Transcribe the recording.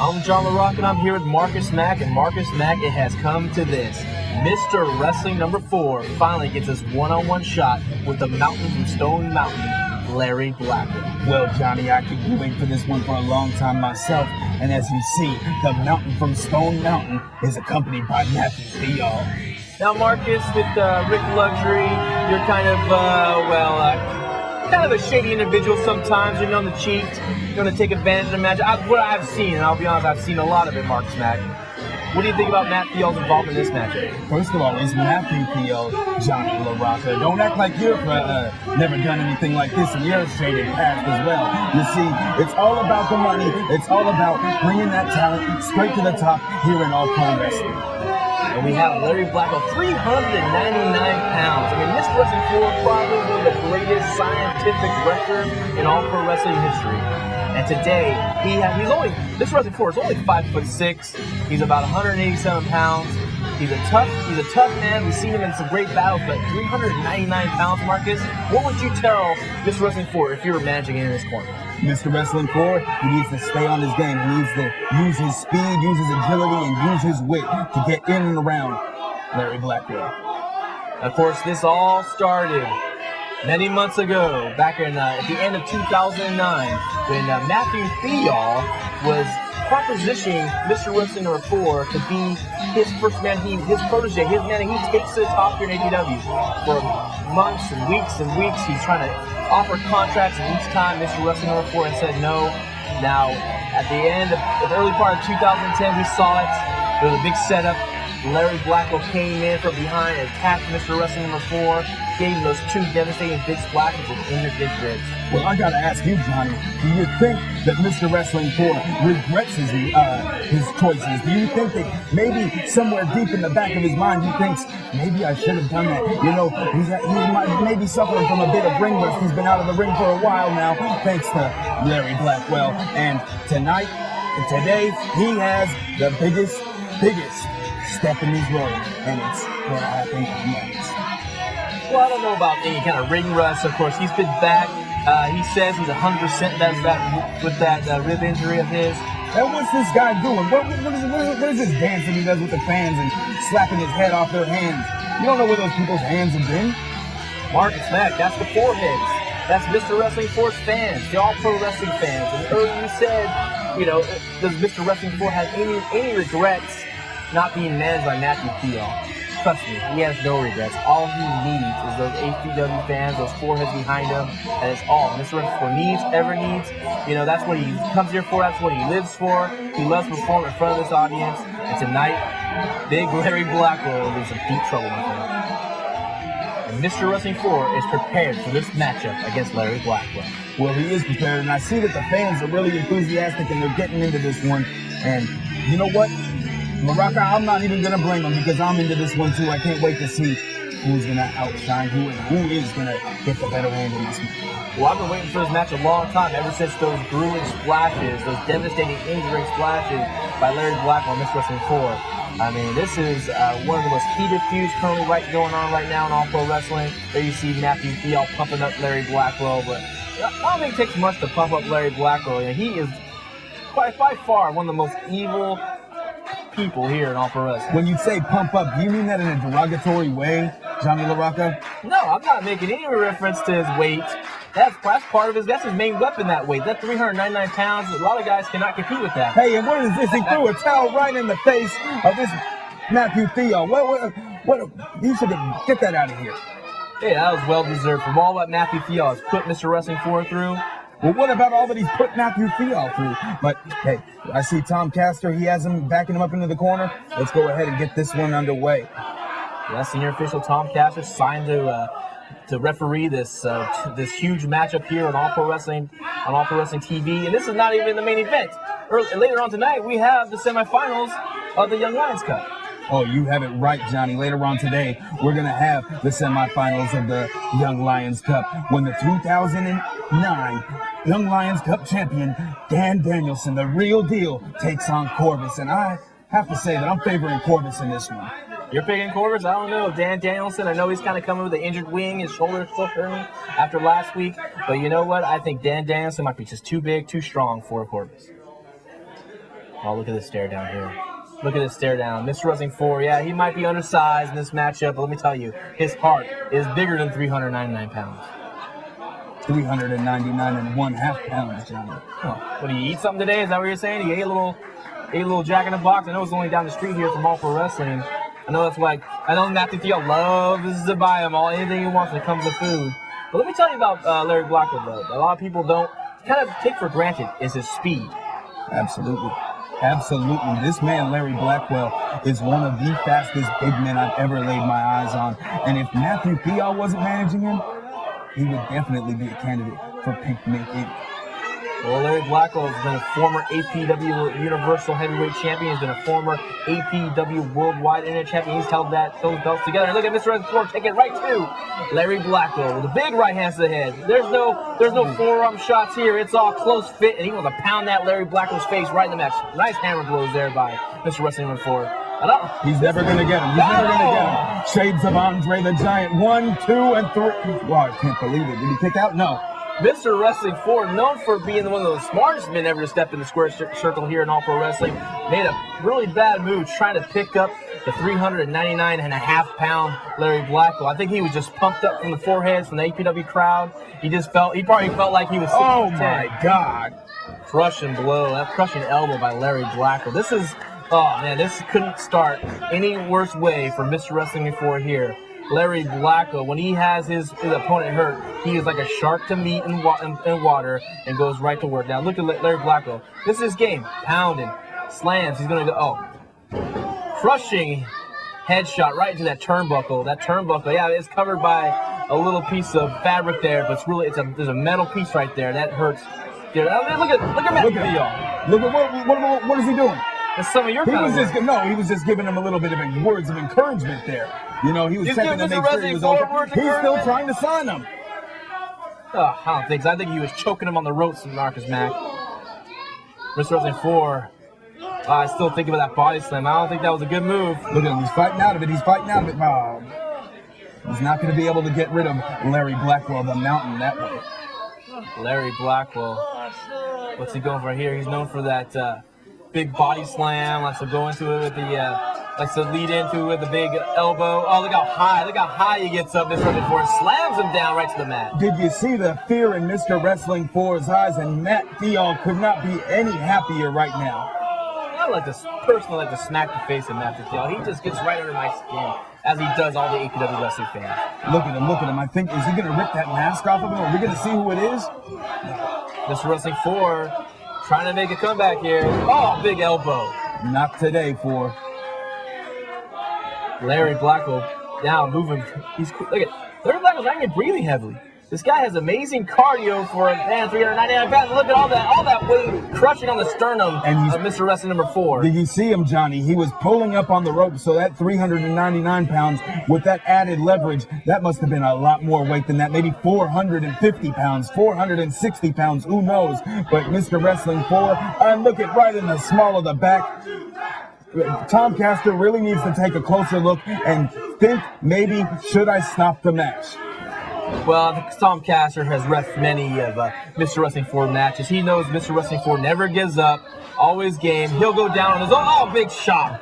I'm John LaRock, and I'm here with Marcus Mack. And Marcus Mack, it has come to this. Mr. Wrestling number 4 finally gets his one-on-one shot with the Mountain from Stone Mountain, Larry Blackwell. Well, Johnny, I could be waiting for this one for a long time myself. And as you see, the Mountain from Stone Mountain is accompanied by Matthew Theall. Now, Marcus, with Rick Luxury, you're kind of, kind of a shady individual sometimes. You're known to cheat. You're going to take advantage of the match. What I've seen, and I'll be honest, I've seen a lot of it, Marcus Mack. What do you think about Matt Theall's involvement in this matchup? First of all, it's Matthew Theall, Johnny LaRock. Don't act like you've never done anything like this in your shaded past as well. You see, it's all about the money. It's all about bringing that talent straight to the top here in All Pro Wrestling. And we have Larry Blackwell, 399 pounds. I mean, Mr. Wrestling 4, probably one of the greatest scientific records in All Pro Wrestling history. And today, Mr. Wrestling 4 is only 5'6". He's about 187 pounds. He's a tough man. We've seen him in some great battles, but 399 pounds, Marcus. What would you tell Mr. Wrestling 4 if you were managing in his corner? Mr. Wrestling 4, he needs to stay on his game. He needs to use his speed, use his agility, and use his wit to get in and around Larry Blackwell. Of course, this all started many months ago, back in at the end of 2009, when Matthew Theall was propositioning Mr. Wrestling number 4 to be his first man, his protege, his man, and he takes to the top here in AEW. For months and weeks, he's trying to offer contracts, and each time Mr. Wrestling number 4 had said no. Now, at the end of the early part of 2010, we saw it. There was a big setup. Larry Blackwell came in from behind and attacked Mr. Wrestling number 4, gave him those 2 devastating big splashes and injured his ribs. Well, I gotta ask you, Johnny, do you think that Mr. Wrestling 4 regrets his choices? Do you think that maybe somewhere deep in the back of his mind he thinks, maybe I should have done that? You know, he might maybe suffering from a bit of ring rust. He's been out of the ring for a while now, thanks to Larry Blackwell. And today, he has the biggest step in his road, and it's gonna happen next. Well, I don't know about any kind of ring rust. Of course, he's been back. He says he's 100% with that rib injury of his. And what's this guy doing? What is this dance that he does with the fans and slapping his head off their hands? You don't know where those people's hands have been. Marcus Mack, that's the foreheads. That's Mr. Wrestling 4's fans, the All Pro Wrestling fans. And earlier you said, does Mr. Wrestling 4 have any regrets not being managed by Matthew Theall? Trust me, he has no regrets. All he needs is those AEW fans, those foreheads behind him. That is all Mr. Wrestling 4 ever needs. That's what he comes here for. That's what he lives for. He loves to perform in front of this audience. And tonight, big Larry Blackwell will be in some deep trouble, my friend. And Mr. Wrestling 4 is prepared for this matchup against Larry Blackwell. Well, he is prepared, and I see that the fans are really enthusiastic and they're getting into this one. And you know what? Maraka, I'm not even going to blame him because I'm into this one too. I can't wait to see who's going to outshine who and who is going to get the better hand in this one. Well, I've been waiting for this match a long time, ever since those grueling splashes, those devastating injuring splashes by Larry Blackwell on Mr. Wrestling 4. I mean, this is one of the most heated feuds currently going on right now in All Pro Wrestling. There you see Matthew Theall pumping up Larry Blackwell, but I don't think it takes much to pump up Larry Blackwell. He is by far one of the most evil people here in All Pro Wrestling. When you say pump up, do you mean that in a derogatory way, Johnny LaRocca? No, I'm not making any reference to his weight. That's part of that's his main weapon, that weight. That 399 pounds, a lot of guys cannot compete with that. Hey, and what is this? He threw a towel right in the face of this Matthew Theall. What you should get that out of here. Hey, that was well deserved from all that Matthew Theall has put Mr. Wrestling 4 through. Well, what about all that he's put Matthew Theall through? But, hey, I see Tom Castor. He has him backing him up into the corner. Let's go ahead and get this one underway. Yeah, senior official Tom Castor signed to referee this huge matchup here on All Pro Wrestling TV. And this is not even the main event. Later on tonight, we have the semifinals of the Young Lions Cup. Oh, you have it right, Johnny. Later on today, we're going to have the semifinals of the Young Lions Cup when the 2009 Young Lions Cup champion, Dan Danielson, the real deal, takes on Corvus. And I have to say that I'm favoring Corvus in this one. You're picking Corvus? I don't know. Dan Danielson, I know he's kind of coming with an injured wing. His shoulder is still hurting after last week. But you know what? I think Dan Danielson might be just too big, too strong for Corvus. Oh, look at this stare down here. Look at this stare down. Mr. Wrestling 4, yeah, he might be undersized in this matchup, but let me tell you, his heart is bigger than 399 pounds. 399.5 pounds, Johnny. Oh, what, did you eat something today? Is that what you're saying? You ate a little Jack in the Box? I know it's only down the street here from All Pro Wrestling. I know that's why, I know Matthew Theall loves to buy him anything he wants when it comes to food. But let me tell you about Larry Blackwell, though. A lot of people don't kind of take for granted is his speed. Absolutely. Absolutely. This man, Larry Blackwell, is one of the fastest big men I've ever laid my eyes on. And if Matthew Theall wasn't managing him, he would definitely be a candidate for Pink Mink Inc. Well, Larry Blackwell has been a former APW Universal Heavyweight Champion. He's been a former APW Worldwide Internet Champion. He's held those belts together. And look at Mr. Wrestling 4 take it right to Larry Blackwell with a big right hand to the head. There's no forearm shots here. It's all close fit, and he wants to pound that Larry Blackwell's face right in the match. Nice hammer blows there by Mr. Wrestling number 4. He's never going to get him. He's never going to get him. Shades of Andre the Giant. 1, 2, and 3. Wow, I can't believe it. Did he kick out? No. Mr. Wrestling 4, known for being one of the smartest men ever to step in the square circle here in All Pro Wrestling, made a really bad move trying to pick up the 399.5 pound Larry Blackwell. I think he was just pumped up from the foreheads from the APW crowd. He probably felt like he was 6'10". Oh my God. Crushing blow, that crushing elbow by Larry Blackwell. This couldn't start any worse way for Mr. Wrestling 4 here. Larry Blackwell, when he has his opponent hurt, he is like a shark to meat in water and goes right to work. Now look at Larry Blackwell. This is his game. Pounding, slams. He's going to go, crushing headshot right into that turnbuckle. That turnbuckle, yeah, it's covered by a little piece of fabric there, but there's a metal piece right there. That hurts. Dude, look at Matthew Theall. Look at what is he doing? That's some of your he was just giving him a little bit of words of encouragement there. You know, he was checking to make sure he was okay. He's still trying to sign him. Oh, I don't think so. I think he was choking him on the ropes, Marcus Mack. Mr. Wrestling 4. I still think about that body slam. I don't think that was a good move. Look at him. He's fighting out of it. He's not going to be able to get rid of Larry Blackwell, the mountain, that way. Larry Blackwell. What's he going for here? He's known for that big body slam. Likes to go into it with likes to lead into it with the big elbow. Oh, look how high he gets up. Mr. Wrestling 4 slams him down right to the mat. Did you see the fear in Mr. Wrestling 4's eyes? And Matt Theall could not be any happier right now. I personally like to smack the face of Matthew Theall. He just gets right under my skin, as he does all the APW wrestling fans. Look at him. I think, is he going to rip that mask off of him? Are we going to see who it is? Mr. Wrestling 4 trying to make a comeback here. Oh, big elbow. Not today, 4. Larry Blackwell now moving. Look at Larry Blackwell's not even breathing heavily. This guy has amazing cardio for a man, 399 pounds. Look at all that weight crushing on the sternum of Mr. Wrestling number 4. Did you see him, Johnny? He was pulling up on the rope, so that 399 pounds with that added leverage, that must have been a lot more weight than that. Maybe 450 pounds, 460 pounds, who knows? But Mr. Wrestling 4, and look at right in the small of the back. Tom Castor really needs to take a closer look and think, maybe, should I stop the match? Well, Tom Castor has reffed many of Mr. Wrestling 4 matches. He knows Mr. Wrestling 4 never gives up, always game. He'll go down on his own. Oh, big shot.